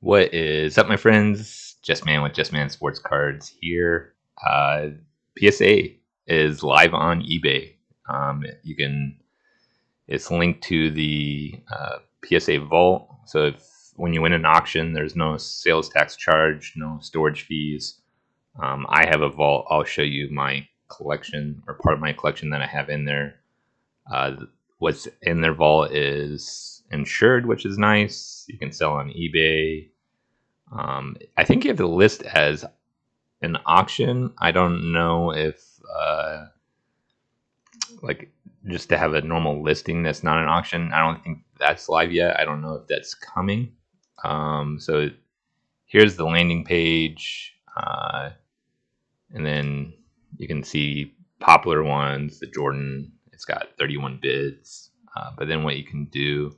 What is up, my friends? Just Man with Just Man Sports Cards here. PSA is live on eBay. It's linked to the PSA vault. So when you win an auction, there's no sales tax charge, no storage fees. I have a vault. I'll show you my collection, or part of my collection that I have in there. What's in their vault is insured, which is nice. You can sell on eBay. I think you have to list as an auction. I don't know if like just to have a normal listing that's not an auction. I don't think that's live yet. I don't know if that's coming. So here's the landing page, and then you can see popular ones. The Jordan, it's got 31 bids. But then what you can do,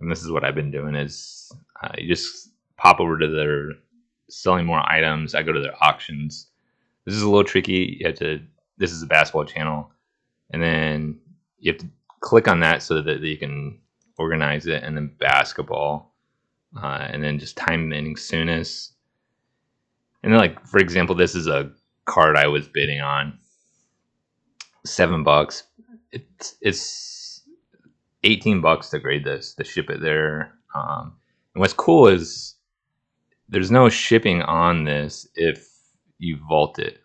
and this is what I've been doing, is you just pop over to their selling more items. I go to their auctions. This is a little tricky. This is a basketball channel, and then you have to click on that so that you can organize it, and then basketball, and then just time ending soonest. And then, like, for example, this is a card I was bidding on, $7. It's $18 to grade this, to ship it there. And what's cool is there's no shipping on this if you vault it.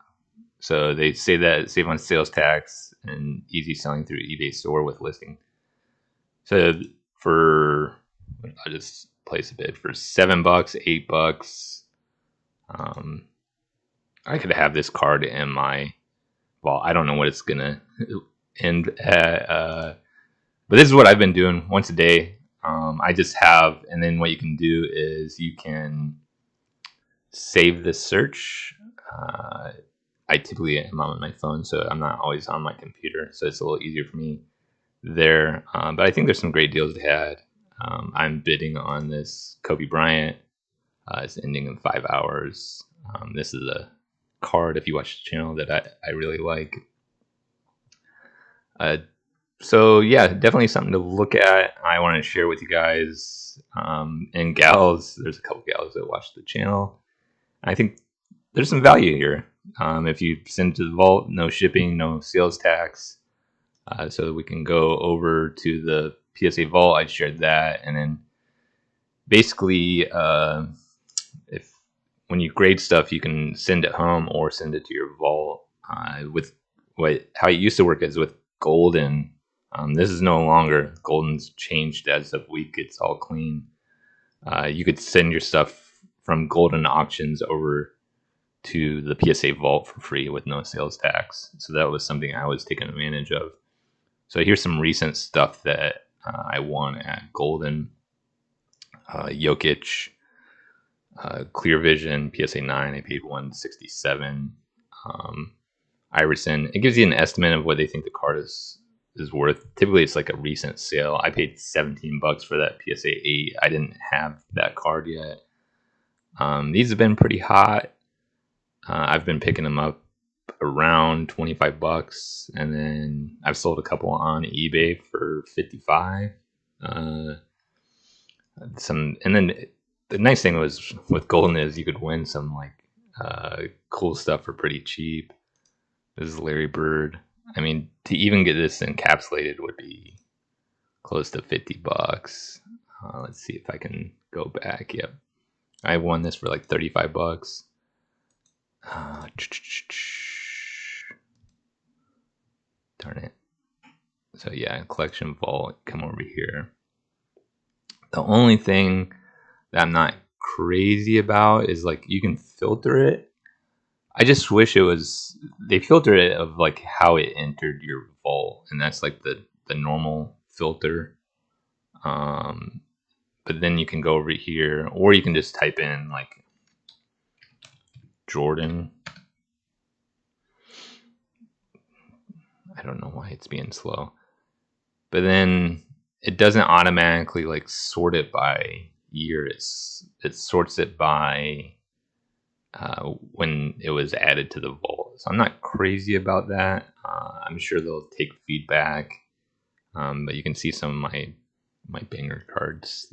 So they say that save on sales tax and easy selling through eBay store with listing. So I'll just place a bid for $7, $8. I could have this card in my vault. I don't know what it's gonna end at, but this is what I've been doing once a day. I just have, and then what you can do is you can save the search. I typically am on my phone, so I'm not always on my computer, so it's a little easier for me there. But I think there's some great deals to had. I'm bidding on this Kobe Bryant. It's ending in 5 hours. This is a card, if you watch the channel, that I really like. So yeah, definitely something to look at. I want to share with you guys. And gals, there's a couple gals that watch the channel. I think there's some value here. If you send it to the vault, no shipping, no sales tax. So we can go over to the PSA vault. I shared that, and then basically, if when you grade stuff, you can send it home or send it to your vault. With how it used to work is with Golden. This is no longer. Golden's changed as of week. It's all clean. You could send your stuff from Golden auctions over to the PSA vault for free with no sales tax. So that was something I was taking advantage of. So here's some recent stuff that I won at Golden. Jokic, Clear Vision, PSA 9, I paid $167. Iverson, it gives you an estimate of what they think the card is worth. Typically, it's like a recent sale. I paid $17 for that PSA 8. I didn't have that card yet. These have been pretty hot. I've been picking them up around $25, and then I've sold a couple on eBay for $55. And then the nice thing was with Golden is you could win some like cool stuff for pretty cheap. This is Larry Bird. I mean, to even get this encapsulated would be close to $50. Let's see if I can go back. Yep, I won this for like $35. Darn it. So yeah, collection vault. Come over here. The only thing that I'm not crazy about is like you can filter it. I just wish they filter it of like how it entered your vault, and that's like the normal filter. But then you can go over here, or you can just type in like Jordan. I don't know why it's being slow, but then it doesn't automatically like sort it by year. It sorts it by when it was added to the vault. So I'm not crazy about that. I'm sure they'll take feedback, but you can see some of my banger cards.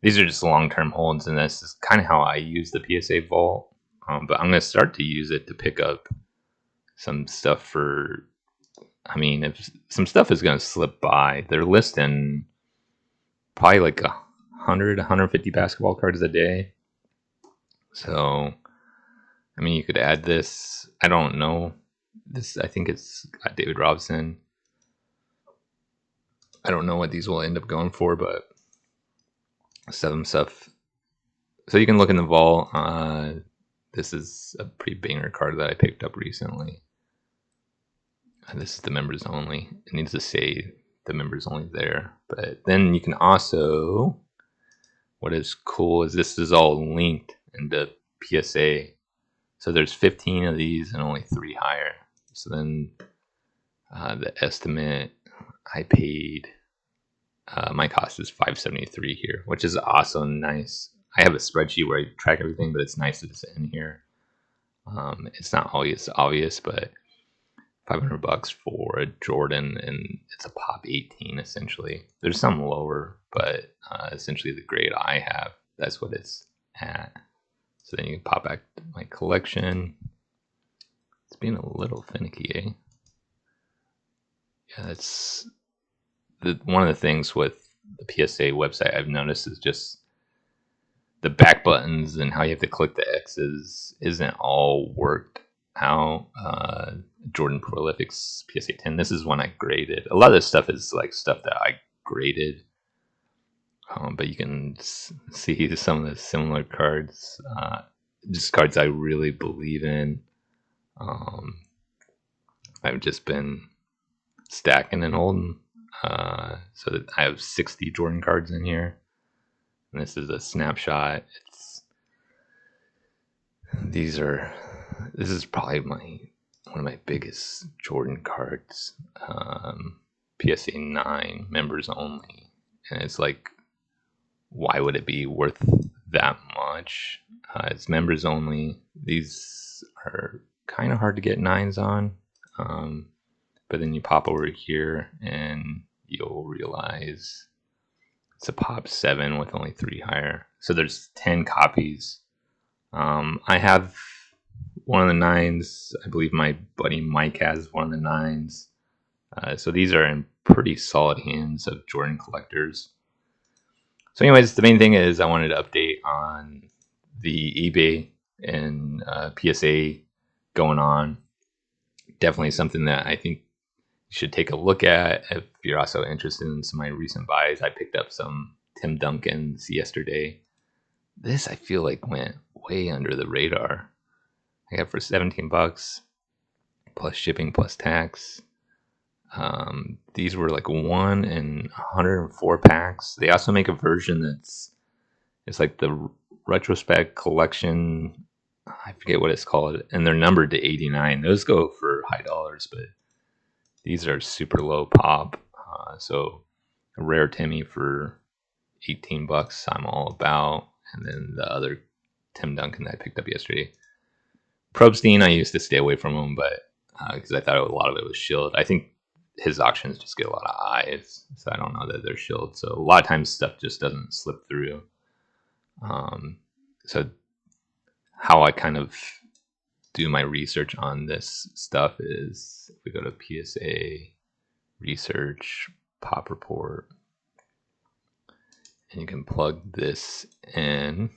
these are just long-term holds, and this is kind of how I use the PSA vault. But I'm going to start to use it to pick up some stuff for, I mean, if some stuff is going to slip by, they're listing probably like 100, 150 basketball cards a day. So, I mean, you could add this. I don't know. This, I think it's got David Robson. I don't know what these will end up going for, but some stuff. So you can look in the vault. This is a pretty banger card that I picked up recently. This is the members only. It needs to say the members only there. But then you can also, what is cool is this is all linked into PSA. So there's 15 of these and only 3 higher. So then the estimate I paid, my cost is $573 here, which is also nice. I have a spreadsheet where I track everything, but it's nice that it's in here. It's not always obvious, but $500 for a Jordan, and it's a pop 18 essentially. There's some lower, but essentially the grade I have, that's what it's at. So then you can pop back to my collection. It's being a little finicky, eh? Yeah, that's one of the things with the PSA website I've noticed is just the back buttons and how you have to click the X's isn't all worked out. Jordan Prolific's PSA 10. This is one I graded. A lot of this stuff is like stuff that I graded, but you can see some of the similar cards, just cards I really believe in. I've just been stacking and holding. So that I have 60 Jordan cards in here. And this is a snapshot. This is probably one of my biggest Jordan cards. PSA 9 members only. And it's like, why would it be worth that much? It's members only. These are kind of hard to get 9s on. But then you pop over here and you'll realize it's a pop 7 with only 3 higher. So there's 10 copies. I have one of the 9s. I believe my buddy Mike has one of the 9s. So these are in pretty solid hands of Jordan collectors. So anyways, the main thing is I wanted to update on the eBay and PSA going on. Definitely something that I think you should take a look at if you're also interested in some of my recent buys. I picked up some Tim Duncans yesterday. This I feel like went way under the radar. I got for $17 plus shipping plus tax. These were like 1 in 104 packs. They also make a version it's like the retrospect collection. I forget what it's called, and they're numbered to 89. Those go for high dollars, but these are super low pop. So a rare Timmy for $18 I'm all about. And then the other Tim Duncan that I picked up yesterday. Probstein, I used to stay away from him, but because I thought a lot of it was shield. I think his auctions just get a lot of eyes, so I don't know that they're shield. So a lot of times stuff just doesn't slip through. So how I kind of do my research on this stuff is if we go to PSA research pop report, and you can plug this in.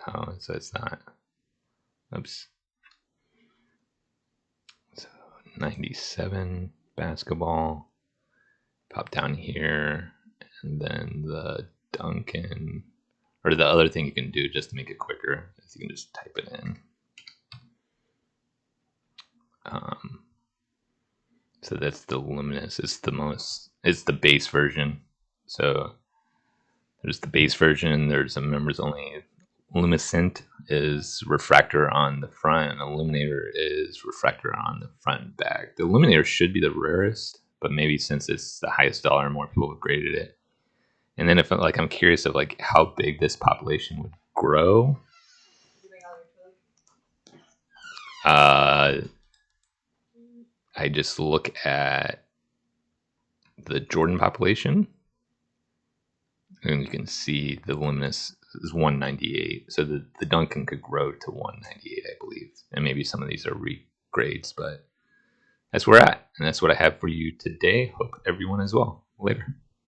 Oh, so it's not. Oops. So 97 basketball. Pop down here, and then the Duncan, or the other thing you can do just to make it quicker is you can just type it in. So that's the Luminous. It's the base version. So there's the base version. There's a members only. Luminescent is refractor on the front, and Illuminator is refractor on the front and back. The Illuminator should be the rarest, but maybe since it's the highest dollar, more people have graded it. And then if I'm curious of like how big this population would grow. I just look at the Jordan population, And you can see the luminous is 198. So the Duncan could grow to 198, I believe. And maybe some of these are regrades, but that's where we're at. And that's what I have for you today. Hope everyone is well. Later.